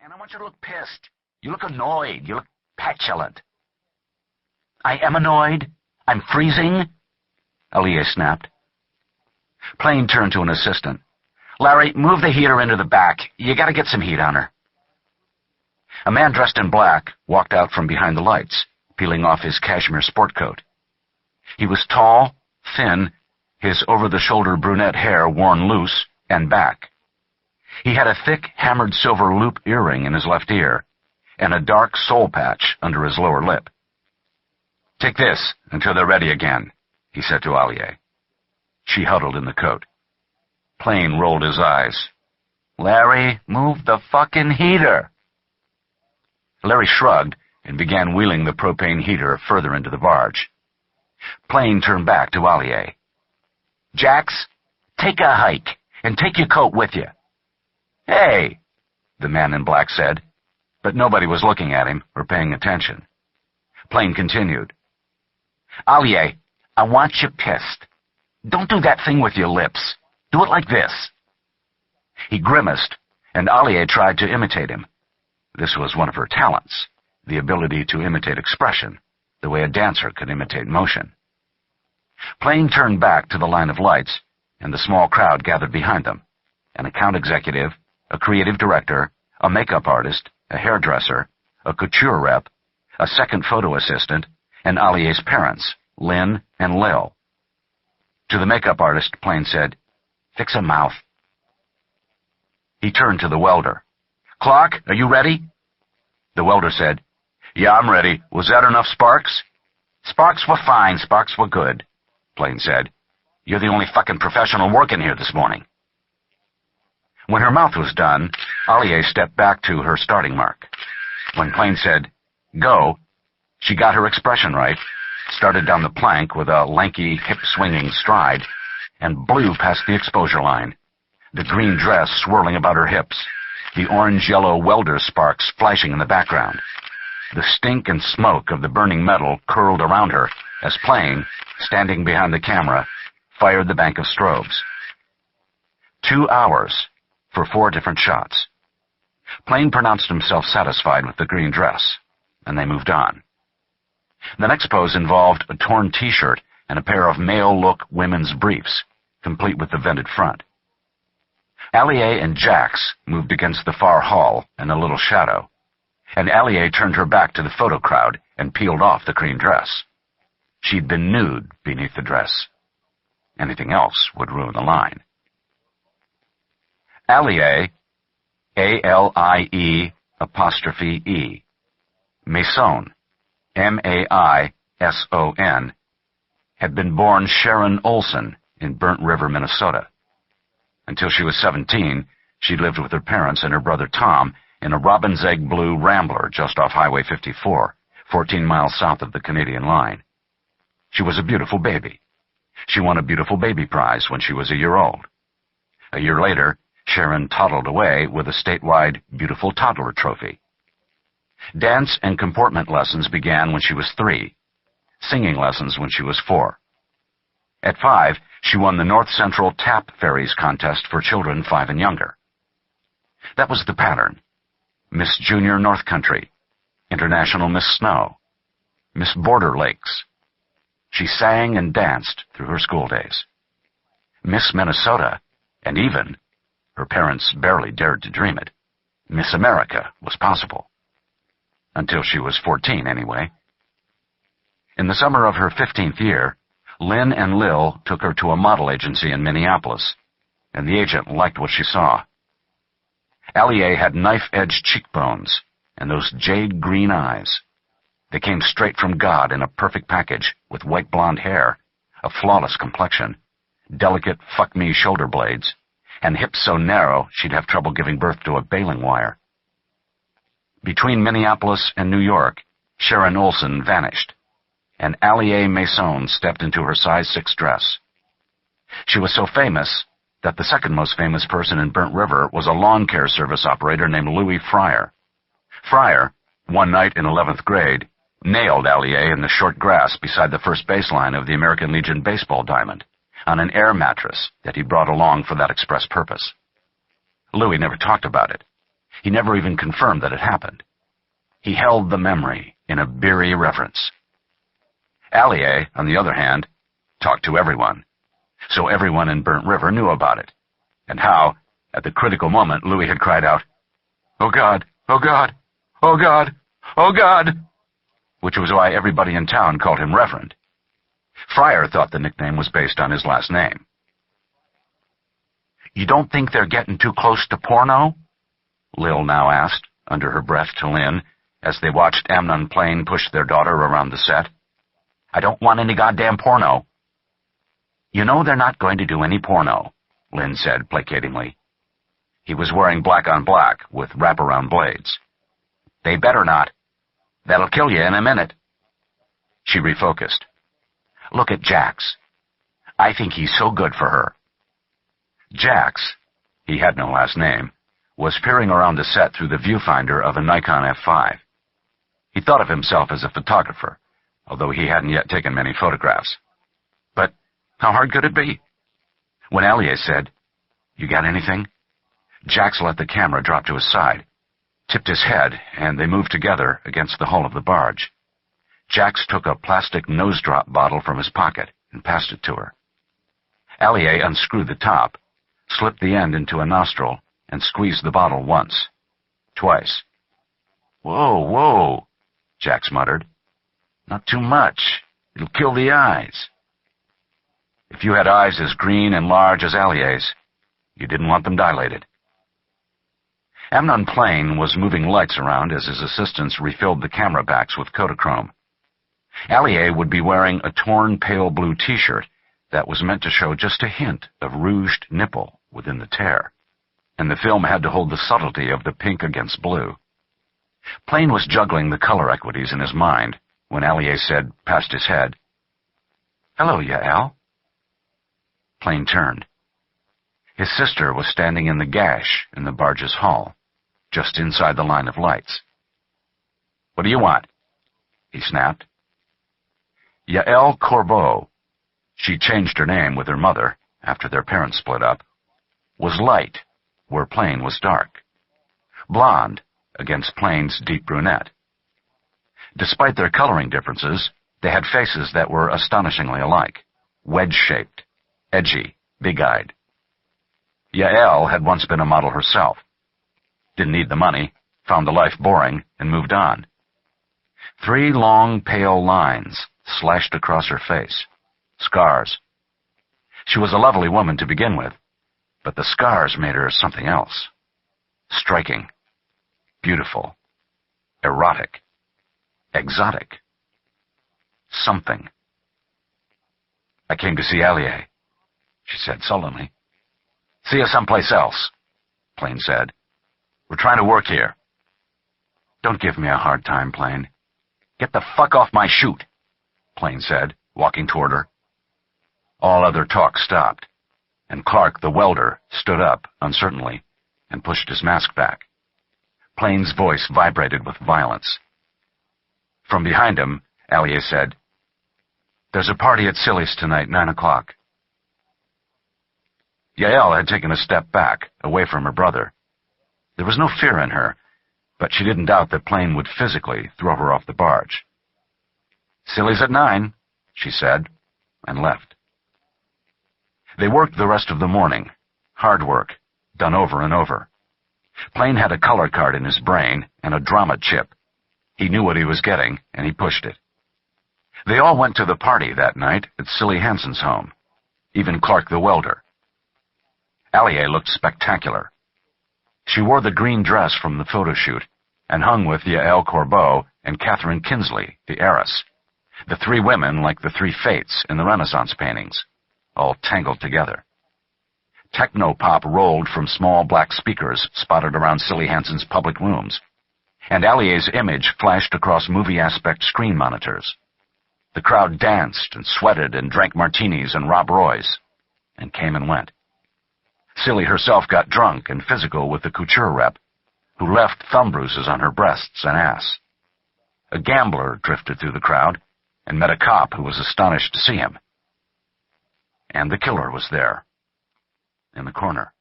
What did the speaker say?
And I want you to look pissed. You look annoyed. You look petulant. I am annoyed. I'm freezing, Allier snapped. Plain turned to an assistant. Larry, move the heater into the back. You gotta get some heat on her. A man dressed in black walked out from behind the lights, peeling off his cashmere sport coat. He was tall, thin, his over-the-shoulder brunette hair worn loose and back. He had a thick, hammered silver loop earring in his left ear and a dark soul patch under his lower lip. Take this until they're ready again, he said to Allier. She huddled in the coat. Plain rolled his eyes. Larry, move the fucking heater. Larry shrugged and began wheeling the propane heater further into the barge. Plain turned back to Allier. Jax, take a hike and take your coat with you. Hey, the man in black said, but nobody was looking at him or paying attention. Plain continued. Allier, I want you pissed. Don't do that thing with your lips. Do it like this. He grimaced, and Allier tried to imitate him. This was one of her talents, the ability to imitate expression, the way a dancer could imitate motion. Plain turned back to the line of lights, and the small crowd gathered behind them. An account executive, a creative director, a makeup artist, a hairdresser, a couture rep, a second photo assistant, and Allier's parents, Lynn and Lil. To the makeup artist, Plain said, Fix a mouth. He turned to the welder. Clark, are you ready? The welder said, Yeah, I'm ready. Was that enough sparks? Sparks were fine. Sparks were good, Plain said. You're the only fucking professional working here this morning. When her mouth was done, Allier stepped back to her starting mark. When Plain said, Go, she got her expression right, started down the plank with a lanky, hip-swinging stride, and blew past the exposure line, the green dress swirling about her hips, the orange-yellow welder sparks flashing in the background. The stink and smoke of the burning metal curled around her as Plain, standing behind the camera, fired the bank of strobes. 2 hours for 4 different shots. Plain pronounced himself satisfied with the green dress, and they moved on. The next pose involved a torn T-shirt and a pair of male-look women's briefs, complete with the vented front. Allier and Jax moved against the far hall in a little shadow, and Allier turned her back to the photo crowd and peeled off the cream dress. She'd been nude beneath the dress. Anything else would ruin the line. Allier, A-L-I-E', Maison, M-A-I-S-O-N, had been born Sharon Olson in Burnt River, Minnesota. Until she was 17, she lived with her parents and her brother Tom in a robin's egg blue Rambler just off Highway 54, 14 miles south of the Canadian line. She was a beautiful baby. She won a Beautiful Baby Prize when she was a year old. A year later, Sharon toddled away with a statewide Beautiful Toddler Trophy. Dance and comportment lessons began when she was 3, singing lessons when she was 4. At 5, she won the North Central Tap Fairies contest for children 5 and younger. That was the pattern. Miss Junior North Country, International Miss Snow, Miss Border Lakes. She sang and danced through her school days. Miss Minnesota, and even, her parents barely dared to dream it, Miss America was possible. Until she was 14, anyway. In the summer of her 15th year, Lynn and Lil took her to a model agency in Minneapolis, and the agent liked what she saw. Allier had knife-edged cheekbones and those jade-green eyes. They came straight from God in a perfect package with white blonde hair, a flawless complexion, delicate fuck-me shoulder blades, and hips so narrow she'd have trouble giving birth to a baling wire. Between Minneapolis and New York, Sharon Olson vanished, and Allier Maison stepped into her size 6 dress. She was so famous that the second most famous person in Burnt River was a lawn care service operator named Louis Fryer. Fryer, one night in 11th grade, nailed Allier in the short grass beside the first baseline of the American Legion baseball diamond on an air mattress that he brought along for that express purpose. Louis never talked about it. He never even confirmed that it happened. He held the memory in a beery reverence. Allier, on the other hand, talked to everyone, so everyone in Burnt River knew about it, and how, at the critical moment, Louis had cried out, "Oh God! Oh God! Oh God! Oh God!" which was why everybody in town called him Reverend. Fryer thought the nickname was based on his last name. "You don't think they're getting too close to porno?" Lil now asked, under her breath to Lynn, as they watched Amnon Plain push their daughter around the set. "I don't want any goddamn porno." "You know they're not going to do any porno," Lynn said placatingly. He was wearing black on black with wraparound blades. "They better not. That'll kill you in a minute." She refocused. "Look at Jax. I think he's so good for her." Jax, he had no last name, was peering around the set through the viewfinder of a Nikon F5. He thought of himself as a photographer, although he hadn't yet taken many photographs. But how hard could it be? When Allier said, "You got anything?" Jax let the camera drop to his side, tipped his head, and they moved together against the hull of the barge. Jax took a plastic nose-drop bottle from his pocket and passed it to her. Allier unscrewed the top, slipped the end into a nostril, and squeezed the bottle once, twice. "Whoa, whoa," Jax muttered. "Not too much. It'll kill the eyes." If you had eyes as green and large as Allier's, you didn't want them dilated. Amnon Plain was moving lights around as his assistants refilled the camera backs with Kodachrome. Allier would be wearing a torn pale blue T-shirt that was meant to show just a hint of rouged nipple within the tear, and the film had to hold the subtlety of the pink against blue. Plain was juggling the color equities in his mind when Allier said, past his head, "Hello, Yael." Plain turned. His sister was standing in the gash in the barge's hull, just inside the line of lights. "What do you want?" he snapped. Yael Corbeau, she changed her name with her mother after their parents split up, was light where Plain was dark, blonde against Plain's deep brunette. Despite their coloring differences, they had faces that were astonishingly alike, wedge-shaped, edgy, big-eyed. Yael had once been a model herself. Didn't need the money, found the life boring, and moved on. 3 long, pale lines slashed across her face. Scars. She was a lovely woman to begin with, but the scars made her something else. Striking. Beautiful. Erotic. Exotic. Something. "I came to see Allier," she said sullenly. "See you someplace else," Plain said. "We're trying to work here." "Don't give me a hard time, Plain." "Get the fuck off my chute," Plain said, walking toward her. All other talk stopped, and Clark, the welder, stood up uncertainly and pushed his mask back. Plain's voice vibrated with violence. From behind him, Allier said, "There's a party at Silly's tonight, 9 o'clock. Yael had taken a step back, away from her brother. There was no fear in her, but she didn't doubt that Plain would physically throw her off the barge. "Silly's at 9, she said, and left. They worked the rest of the morning. Hard work, done over and over. Plain had a color card in his brain and a drama chip. He knew what he was getting, and he pushed it. They all went to the party that night at Silly Hansen's home, even Clark the welder. Allier looked spectacular. She wore the green dress from the photo shoot and hung with Yael Corbeau and Catherine Kinsley, the heiress, the 3 women like the 3 fates in the Renaissance paintings, all tangled together. Techno-pop rolled from small black speakers spotted around Silly Hansen's public rooms, and Allier's image flashed across movie-aspect screen monitors. The crowd danced and sweated and drank martinis and Rob Roys, and came and went. Silly herself got drunk and physical with the couture rep, who left thumb bruises on her breasts and ass. A gambler drifted through the crowd and met a cop who was astonished to see him. And the killer was there, in the corner.